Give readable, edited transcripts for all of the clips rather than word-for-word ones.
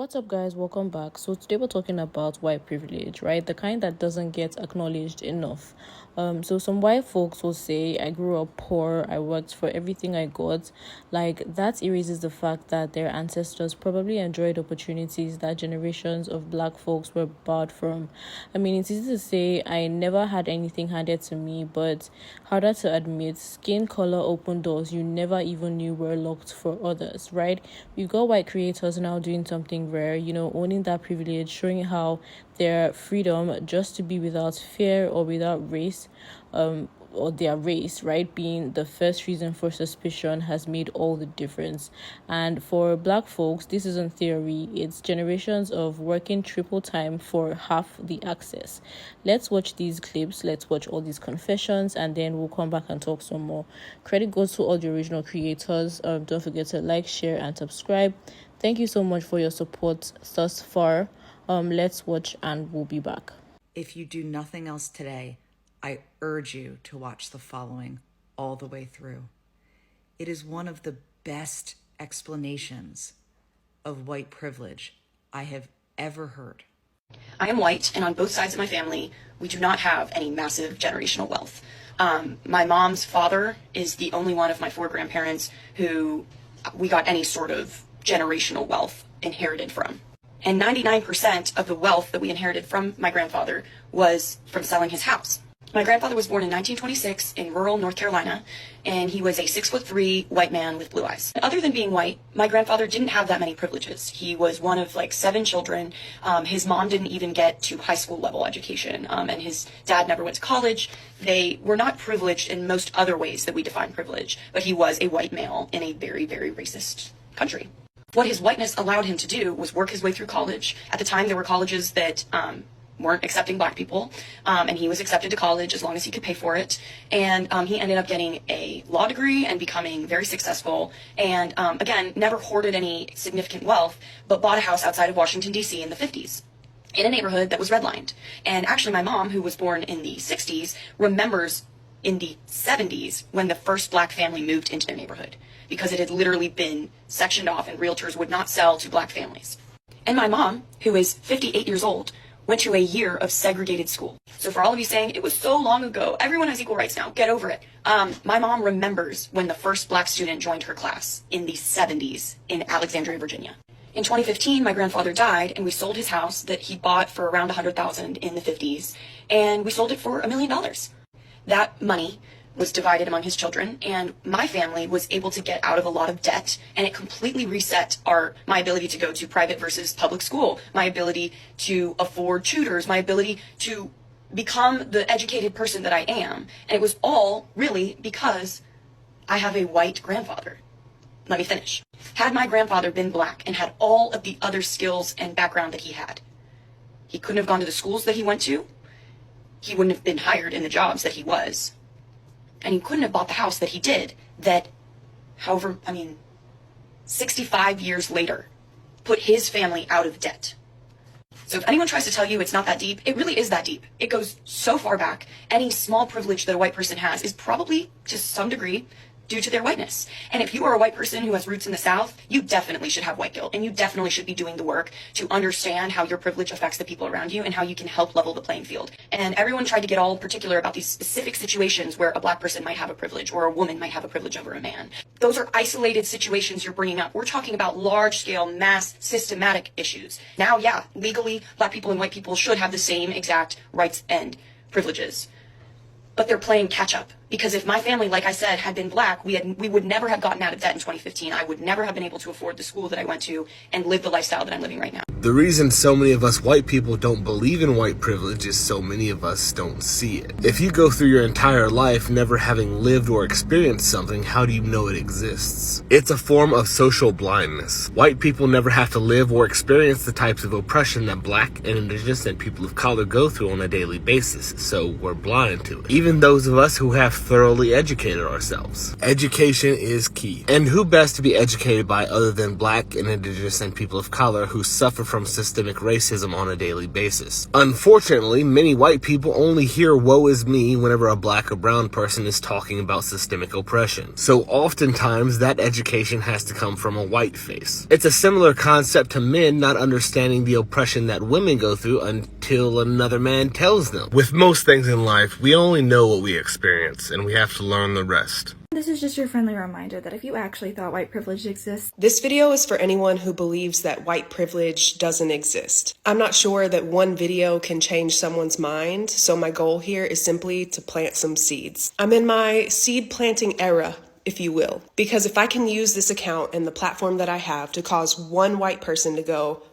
What's up, guys? Welcome back. So today we're talking about white privilege, right? The kind that doesn't get acknowledged enough. So some white folks will say, I grew up poor, I worked for everything I got. Like, that erases the fact that their ancestors probably enjoyed opportunities that generations of black folks were barred from. I mean, it's easy to say I never had anything handed to me, but harder to admit, skin color opened doors you never even knew were locked for others, right? We've got white creators now doing something rare, owning that privilege, showing how their freedom just to be without fear or without race, or their race, right, being the first reason for suspicion has made all the difference. And for black folks, this isn't theory, it's generations of working triple time for half the access. Let's watch these clips, let's watch all these confessions, and then we'll come back and talk some more. Credit goes to all the original creators. Don't forget to like, share, and subscribe. Thank you so much for your support thus far. Let's watch and we'll be back. If you do nothing else today, I urge you to watch the following all the way through. It is one of the best explanations of white privilege I have ever heard. I am white, and on both sides of my family, we do not have any massive generational wealth. My mom's father is the only one of my four grandparents who we got any sort of generational wealth inherited from. And 99% of the wealth that we inherited from my grandfather was from selling his house. My grandfather was born in 1926 in rural North Carolina, and he was a 6'3" white man with blue eyes. Other than being white, my grandfather didn't have that many privileges. He was one of like 7 children. His mom didn't even get to high school level education, and his dad never went to college. They were not privileged in most other ways that we define privilege, but he was a white male in a very, very racist country. What his whiteness allowed him to do was work his way through college. At the time, there were colleges that weren't accepting black people, and he was accepted to college as long as he could pay for it. And he ended up getting a law degree and becoming very successful. And again, never hoarded any significant wealth, but bought a house outside of Washington, D.C. in the 50s. In a neighborhood that was redlined. And actually, my mom, who was born in the 60s, remembers in the 70s when the first black family moved into their neighborhood, because it had literally been sectioned off and realtors would not sell to black families. And my mom, who is 58 years old, went to a year of segregated school. So for all of you saying it was so long ago, everyone has equal rights now, get over it. My mom remembers when the first black student joined her class in the 70s in Alexandria, Virginia. In 2015, my grandfather died, and we sold his house that he bought for around $100,000 in the 50s, and we sold it for $1 million. That money was divided among his children, and my family was able to get out of a lot of debt, and it completely reset my ability to go to private versus public school, my ability to afford tutors, my ability to become the educated person that I am. And it was all really because I have a white grandfather. Let me finish. Had my grandfather been black and had all of the other skills and background that he had, he couldn't have gone to the schools that he went to, he wouldn't have been hired in the jobs that he was, and he couldn't have bought the house that he did, that, 65 years later, put his family out of debt. So if anyone tries to tell you it's not that deep, it really is that deep. It goes so far back. Any small privilege that a white person has is probably, to some degree, due to their whiteness. And if you are a white person who has roots in the South, you definitely should have white guilt, and you definitely should be doing the work to understand how your privilege affects the people around you and how you can help level the playing field. And everyone tried to get all particular about these specific situations where a black person might have a privilege or a woman might have a privilege over a man. Those are isolated situations you're bringing up. We're talking about large-scale, mass, systematic issues. Now, yeah, legally, black people and white people should have the same exact rights and privileges. But they're playing catch-up. Because if my family, like I said, had been black, we would never have gotten out of debt in 2015. I would never have been able to afford the school that I went to and live the lifestyle that I'm living right now. The reason so many of us white people don't believe in white privilege is so many of us don't see it. If you go through your entire life never having lived or experienced something, how do you know it exists? It's a form of social blindness. White people never have to live or experience the types of oppression that black and indigenous and people of color go through on a daily basis, so we're blind to it. Even those of us who have thoroughly educated ourselves. Education is key. And who best to be educated by other than Black and Indigenous and people of color who suffer from systemic racism on a daily basis? Unfortunately, many white people only hear woe is me whenever a Black or brown person is talking about systemic oppression. So oftentimes that education has to come from a white face. It's a similar concept to men not understanding the oppression that women go through until another man tells them. With most things in life, we only know what we experience, and we have to learn the rest. This is just your friendly reminder that if you actually thought white privilege exists. This video is for anyone who believes that white privilege doesn't exist. I'm not sure that one video can change someone's mind, so my goal here is simply to plant some seeds. I'm in my seed planting era, if you will, because if I can use this account and the platform that I have to cause one white person to go,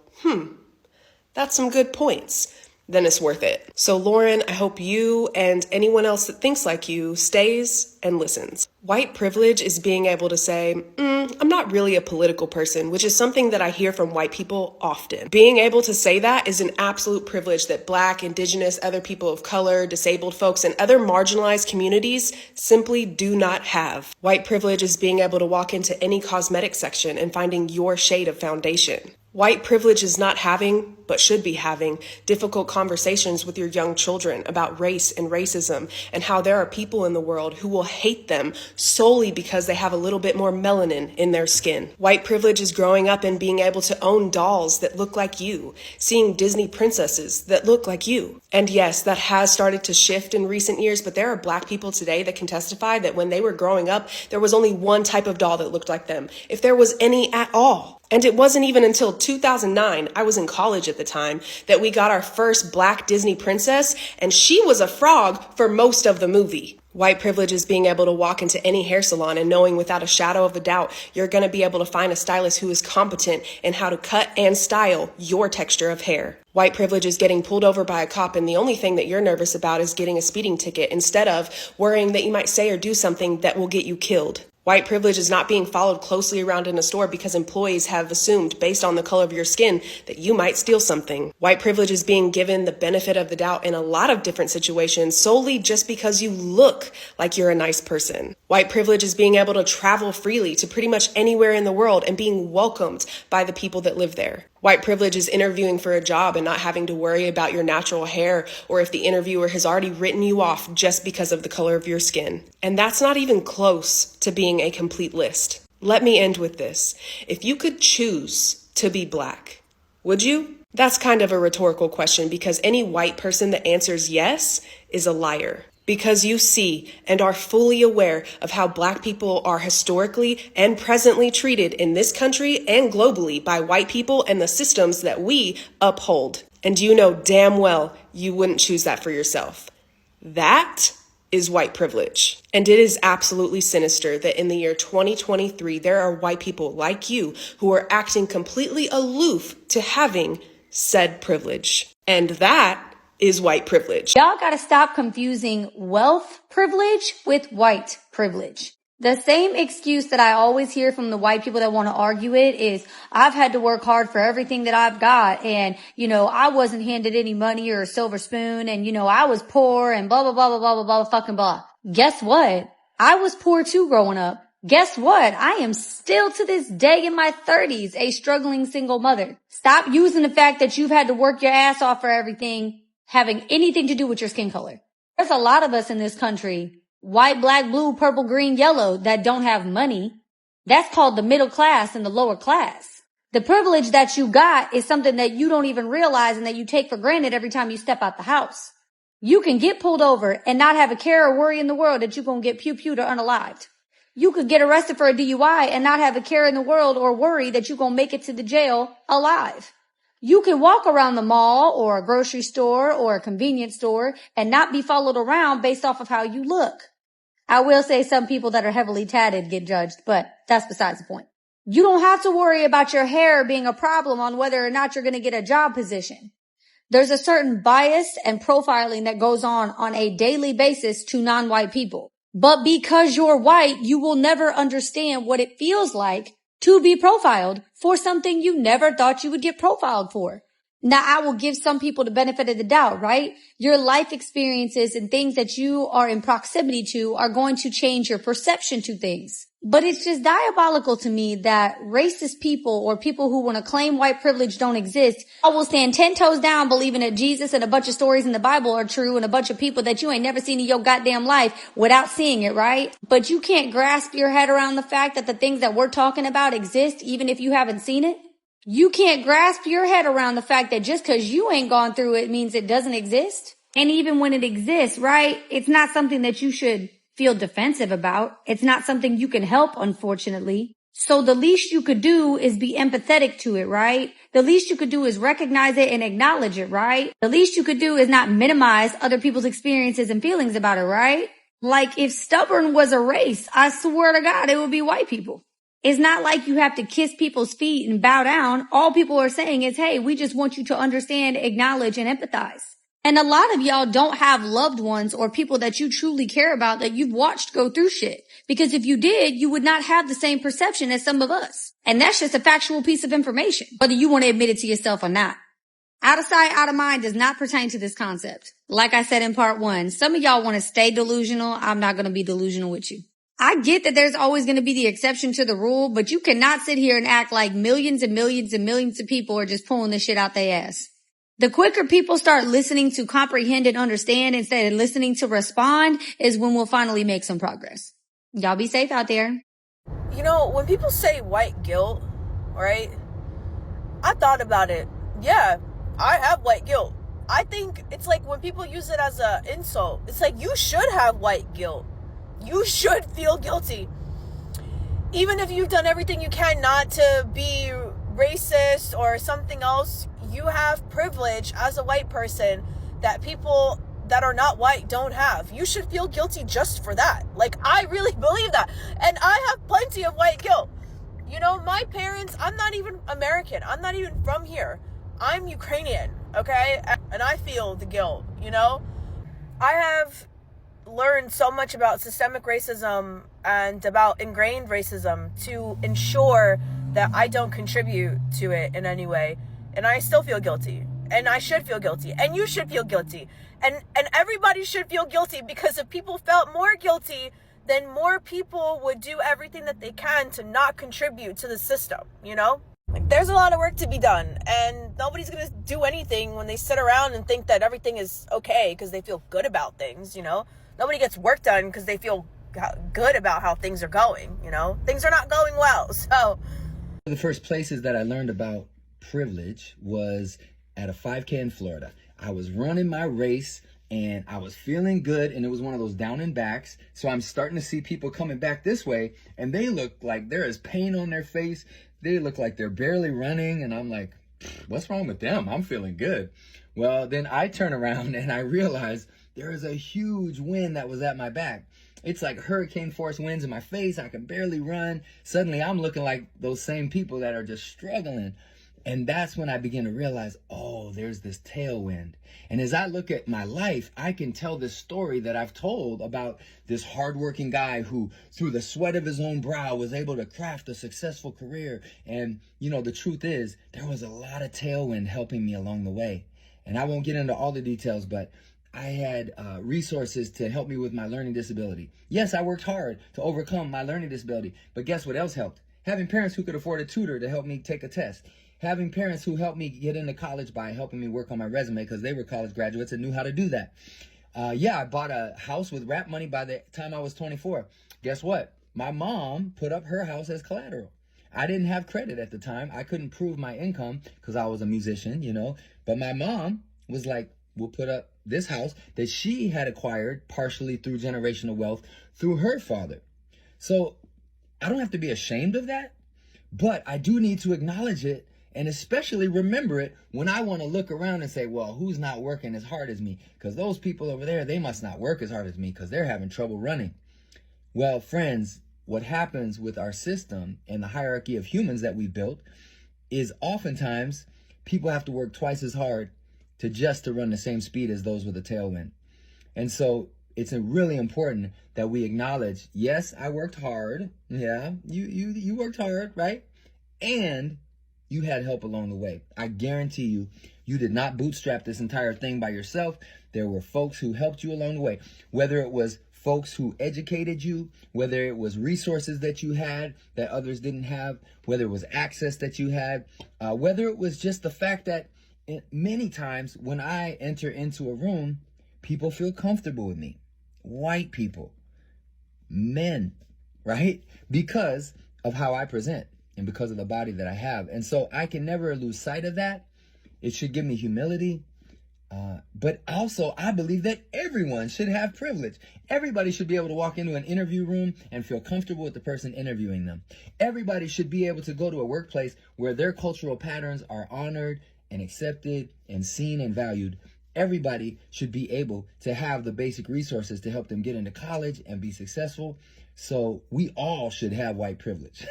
that's some good points, then it's worth it. So Lauren, I hope you and anyone else that thinks like you stays and listens. White privilege is being able to say, I'm not really a political person, which is something that I hear from white people often. Being able to say that is an absolute privilege that Black, Indigenous, other people of color, disabled folks, and other marginalized communities simply do not have. White privilege is being able to walk into any cosmetic section and finding your shade of foundation. White privilege is not having, but should be having, difficult conversations with your young children about race and racism and how there are people in the world who will hate them solely because they have a little bit more melanin in their skin. White privilege is growing up and being able to own dolls that look like you, seeing Disney princesses that look like you. And yes, that has started to shift in recent years, but there are Black people today that can testify that when they were growing up, there was only one type of doll that looked like them, if there was any at all. And it wasn't even until 2009, I was in college at the time, that we got our first Black Disney princess, and she was a frog for most of the movie. White privilege is being able to walk into any hair salon and knowing without a shadow of a doubt you're going to be able to find a stylist who is competent in how to cut and style your texture of hair. White privilege is getting pulled over by a cop and the only thing that you're nervous about is getting a speeding ticket instead of worrying that you might say or do something that will get you killed. White privilege is not being followed closely around in a store because employees have assumed, based on the color of your skin, that you might steal something. White privilege is being given the benefit of the doubt in a lot of different situations solely just because you look like you're a nice person. White privilege is being able to travel freely to pretty much anywhere in the world and being welcomed by the people that live there. White privilege is interviewing for a job and not having to worry about your natural hair or if the interviewer has already written you off just because of the color of your skin. And that's not even close to being a complete list. Let me end with this. If you could choose to be Black, would you? That's kind of a rhetorical question because any white person that answers yes is a liar. Because you see and are fully aware of how Black people are historically and presently treated in this country and globally by white people and the systems that we uphold. And you know damn well you wouldn't choose that for yourself. That is white privilege. And it is absolutely sinister that in the year 2023, there are white people like you who are acting completely aloof to having said privilege. And that is white privilege. Y'all gotta stop confusing wealth privilege with white privilege. The same excuse that I always hear from the white people that want to argue it is, I've had to work hard for everything that I've got. And, I wasn't handed any money or a silver spoon. And, I was poor and blah, blah, blah, blah, blah, blah, blah, fucking blah. Guess what? I was poor too growing up. Guess what? I am still to this day in my 30s, a struggling single mother. Stop using the fact that you've had to work your ass off for everything having anything to do with your skin color. There's a lot of us in this country, white, black, blue, purple, green, yellow, that don't have money. That's called the middle class and the lower class. The privilege that you got is something that you don't even realize and that you take for granted every time you step out the house. You can get pulled over and not have a care or worry in the world that you're going to get pew-pewed or unalived. You could get arrested for a DUI and not have a care in the world or worry that you're going to make it to the jail alive. You can walk around the mall or a grocery store or a convenience store and not be followed around based off of how you look. I will say some people that are heavily tatted get judged, but that's besides the point. You don't have to worry about your hair being a problem on whether or not you're going to get a job position. There's a certain bias and profiling that goes on a daily basis to non-white people. But because you're white, you will never understand what it feels like to be profiled for something you never thought you would get profiled for. Now, I will give some people the benefit of the doubt, right? Your life experiences and things that you are in proximity to are going to change your perception to things. But it's just diabolical to me that racist people or people who want to claim white privilege don't exist. I will stand 10 toes down believing that Jesus and a bunch of stories in the Bible are true and a bunch of people that you ain't never seen in your goddamn life without seeing it, right? But you can't grasp your head around the fact that the things that we're talking about exist even if you haven't seen it. You can't grasp your head around the fact that just because you ain't gone through it means it doesn't exist. And even when it exists, right, it's not something that you should feel defensive about. It's not something you can help, unfortunately. So the least you could do is be empathetic to it, right? The least you could do is recognize it and acknowledge it, right? The least you could do is not minimize other people's experiences and feelings about it, right? Like if stubborn was a race, I swear to God, it would be white people. It's not like you have to kiss people's feet and bow down. All people are saying is, hey, we just want you to understand, acknowledge, and empathize. And a lot of y'all don't have loved ones or people that you truly care about that you've watched go through shit. Because if you did, you would not have the same perception as some of us. And that's just a factual piece of information, whether you want to admit it to yourself or not. Out of sight, out of mind does not pertain to this concept. Like I said in part 1, some of y'all want to stay delusional. I'm not going to be delusional with you. I get that there's always going to be the exception to the rule, but you cannot sit here and act like millions and millions and millions of people are just pulling this shit out their ass. The quicker people start listening to comprehend and understand instead of listening to respond is when we'll finally make some progress. Y'all be safe out there. You know, when people say white guilt, right? I thought about it. Yeah, I have white guilt. I think it's like when people use it as an insult, it's like you should have white guilt. You should feel guilty. Even if you've done everything you can not to be racist or something else, you have privilege as a white person that people that are not white don't have. You should feel guilty just for that. Like, I really believe that. And I have plenty of white guilt. You know, my parents, I'm not even American. I'm not even from here. I'm Ukrainian, okay? And I feel the guilt, you know? I have learned so much about systemic racism and about ingrained racism to ensure that I don't contribute to it in any way. And I still feel guilty. And I should feel guilty. And you should feel guilty. And everybody should feel guilty, because if people felt more guilty, then more people would do everything that they can to not contribute to the system, you know? Like, there's a lot of work to be done, and nobody's going to do anything when they sit around and think that everything is okay because they feel good about things, you know? Nobody gets work done because they feel good about how things are going, you know? Things are not going well, so... One of the first places that I learned about privilege was at a 5K in Florida. I was running my race and I was feeling good, and it was one of those down and backs. So I'm starting to see people coming back this way, and they look like there is pain on their face. They look like they're barely running, and I'm like, what's wrong with them? I'm feeling good. Well, then I turn around and I realize there is a huge wind that was at my back. It's like hurricane force winds in my face. I can barely run. Suddenly I'm looking like those same people that are just struggling. And that's when I begin to realize, oh, there's this tailwind. And as I look at my life, I can tell this story that I've told about this hardworking guy who, through the sweat of his own brow, was able to craft a successful career. And, you know, the truth is, there was a lot of tailwind helping me along the way. And I won't get into all the details, but I had resources to help me with my learning disability. Yes, I worked hard to overcome my learning disability, but guess what else helped? Having parents who could afford a tutor to help me take a test. Having parents who helped me get into college by helping me work on my resume, because they were college graduates and knew how to do that. I bought a house with rap money by the time I was 24. Guess what? My mom put up her house as collateral. I didn't have credit at the time. I couldn't prove my income because I was a musician, you know. But my mom was like, we'll put up this house that she had acquired partially through generational wealth through her father. So I don't have to be ashamed of that, but I do need to acknowledge it, and especially remember it when I want to look around and say, well, who's not working as hard as me? Because those people over there, they must not work as hard as me because they're having trouble running. Well, friends, what happens with our system and the hierarchy of humans that we built is oftentimes people have to work twice as hard to run the same speed as those with a tailwind. And so it's really important that we acknowledge, yes, I worked hard. Yeah, you worked hard, right? And You had help along the way. I guarantee you, you did not bootstrap this entire thing by yourself. There were folks who helped you along the way, whether it was folks who educated you, whether it was resources that you had that others didn't have, whether it was access that you had, whether it was just the fact that many times when I enter into a room, people feel comfortable with me. White people, men, right? Because of how I present and because of the body that I have. And so I can never lose sight of that. It should give me humility. But also, I believe that everyone should have privilege. Everybody should be able to walk into an interview room and feel comfortable with the person interviewing them. Everybody should be able to go to a workplace where their cultural patterns are honored and accepted and seen and valued. Everybody should be able to have the basic resources to help them get into college and be successful. So we all should have white privilege.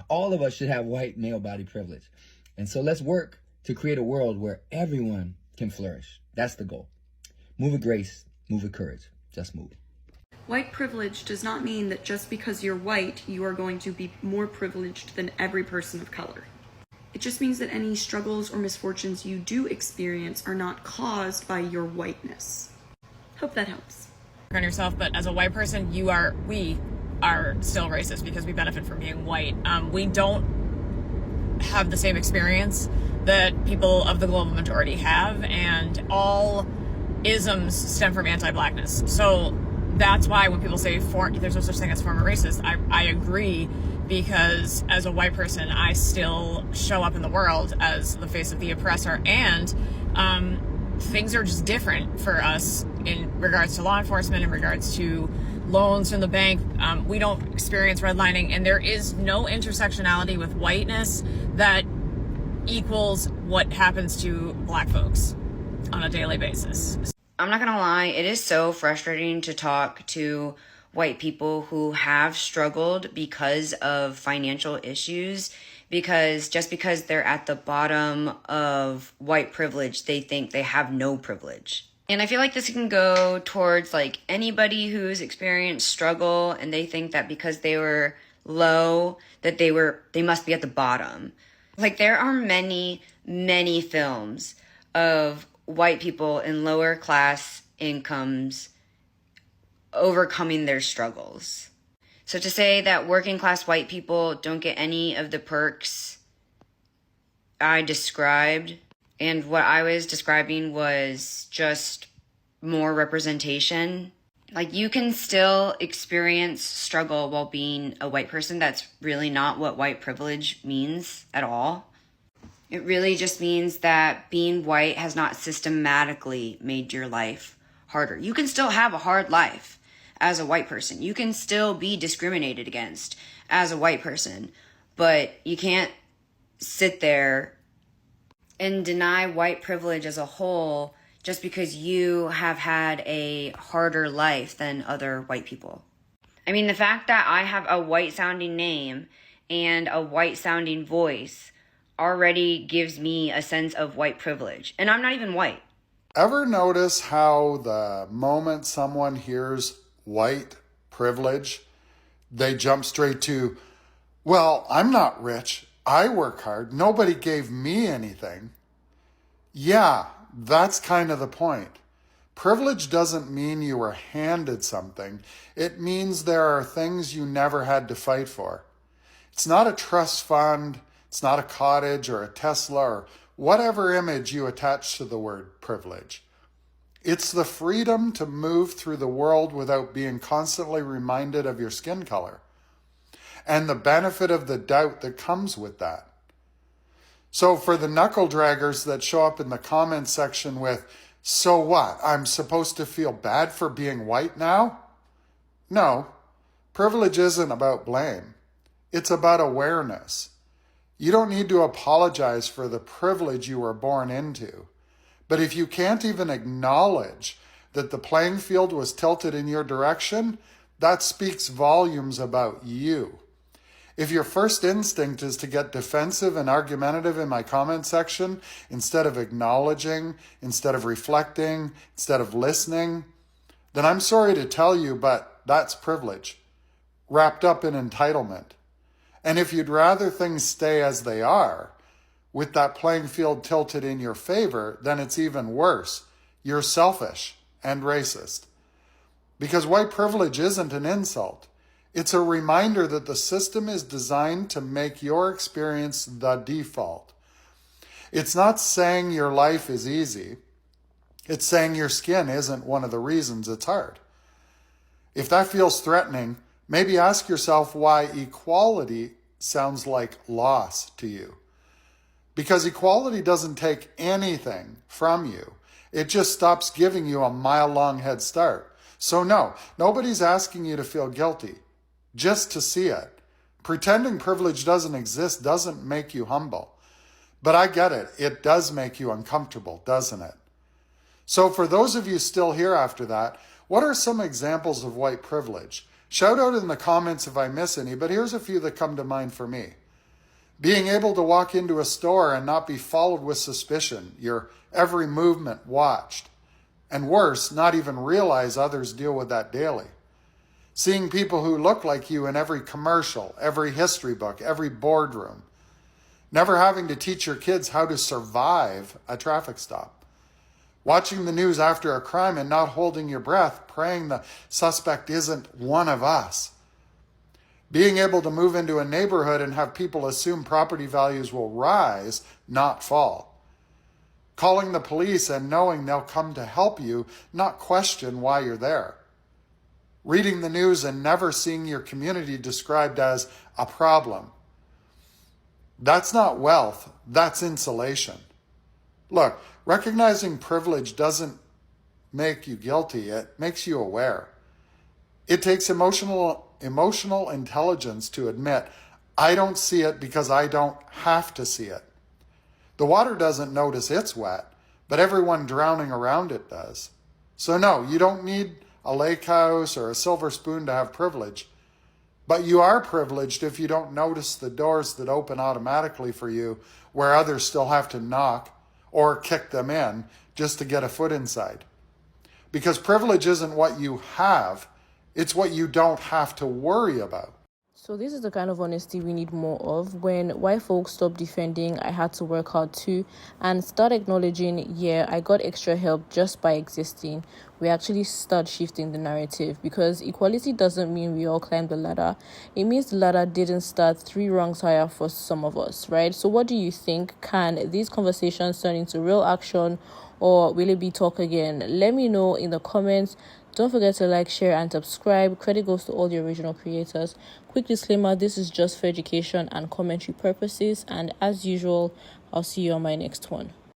All of us should have white male body privilege. And so let's work to create a world where everyone can flourish. That's the goal. Move with grace, move with courage. Just move. White privilege does not mean that just because you're white, you are going to be more privileged than every person of color. It just means that any struggles or misfortunes you do experience are not caused by your whiteness. Hope that helps. On yourself, but as a white person, we are still racist because we benefit from being white. We don't have the same experience that people of the global majority have, and all isms stem from anti-blackness. So that's why when people say there's no such thing as former racist, I agree, because as a white person, I still show up in the world as the face of the oppressor, and things are just different for us in regards to law enforcement, in regards to loans from the bank. We don't experience redlining, and there is no intersectionality with whiteness that equals what happens to black folks on a daily basis. I'm not gonna lie, it is so frustrating to talk to white people who have struggled because of financial issues, because just because they're at the bottom of white privilege, they think they have no privilege. And I feel like this can go towards like anybody who's experienced struggle and they think that because they were low, that they must be at the bottom. Like there are many, many films of white people in lower class incomes overcoming their struggles. So to say that working class white people don't get any of the perks I described, and what I was describing was just more representation. Like you can still experience struggle while being a white person. That's really not what white privilege means at all. It really just means that being white has not systematically made your life harder. You can still have a hard life as a white person. You can still be discriminated against as a white person, but you can't sit there and deny white privilege as a whole just because you have had a harder life than other white people. I mean, the fact that I have a white sounding name and a white sounding voice already gives me a sense of white privilege. And I'm not even white. Ever notice how the moment someone hears white privilege, they jump straight to, well, I'm not rich. I work hard. Nobody gave me anything. Yeah, that's kind of the point. Privilege doesn't mean you were handed something. It means there are things you never had to fight for. It's not a trust fund. It's not a cottage or a Tesla or whatever image you attach to the word privilege. It's the freedom to move through the world without being constantly reminded of your skin color, and the benefit of the doubt that comes with that. So for the knuckle draggers that show up in the comment section with, so what, I'm supposed to feel bad for being white now? No, privilege isn't about blame. It's about awareness. You don't need to apologize for the privilege you were born into. But if you can't even acknowledge that the playing field was tilted in your direction, that speaks volumes about you. If your first instinct is to get defensive and argumentative in my comment section, instead of acknowledging, instead of reflecting, instead of listening, then I'm sorry to tell you, but that's privilege, wrapped up in entitlement. And if you'd rather things stay as they are, with that playing field tilted in your favor, then it's even worse. You're selfish and racist. Because white privilege isn't an insult. It's a reminder that the system is designed to make your experience the default. It's not saying your life is easy. It's saying your skin isn't one of the reasons it's hard. If that feels threatening, maybe ask yourself why equality sounds like loss to you. Because equality doesn't take anything from you. It just stops giving you a mile-long head start. So no, nobody's asking you to feel guilty, just to see it. Pretending privilege doesn't exist doesn't make you humble. But I get it. It does make you uncomfortable, doesn't it? So for those of you still here after that, what are some examples of white privilege? Shout out in the comments if I miss any, but here's a few that come to mind for me. Being able to walk into a store and not be followed with suspicion, your every movement watched. And worse, not even realize others deal with that daily. Seeing people who look like you in every commercial, every history book, every boardroom. Never having to teach your kids how to survive a traffic stop. Watching the news after a crime and not holding your breath, praying the suspect isn't one of us. Being able to move into a neighborhood and have people assume property values will rise, not fall. Calling the police and knowing they'll come to help you, not question why you're there. Reading the news and never seeing your community described as a problem. That's not wealth, that's insulation. Look, recognizing privilege doesn't make you guilty, it makes you aware. It takes emotional intelligence to admit, I don't see it because I don't have to see it. The water doesn't notice it's wet, but everyone drowning around it does. So no, you don't need a lake house or a silver spoon to have privilege, but you are privileged if you don't notice the doors that open automatically for you where others still have to knock or kick them in just to get a foot inside. Because privilege isn't what you have, it's what you don't have to worry about. So this is the kind of honesty we need more of. When white folks stop defending, I had to work hard too, and start acknowledging, yeah, I got extra help just by existing, we actually start shifting the narrative. Because equality doesn't mean we all climb the ladder. It means the ladder didn't start 3 rungs higher for some of us, right? So what do you think? Can these conversations turn into real action, or will it be talk again? Let me know in the comments. Don't forget to like, share, and subscribe. Credit goes to all the original creators. Quick disclaimer, this is just for education and commentary purposes. And as usual, I'll see you on my next one.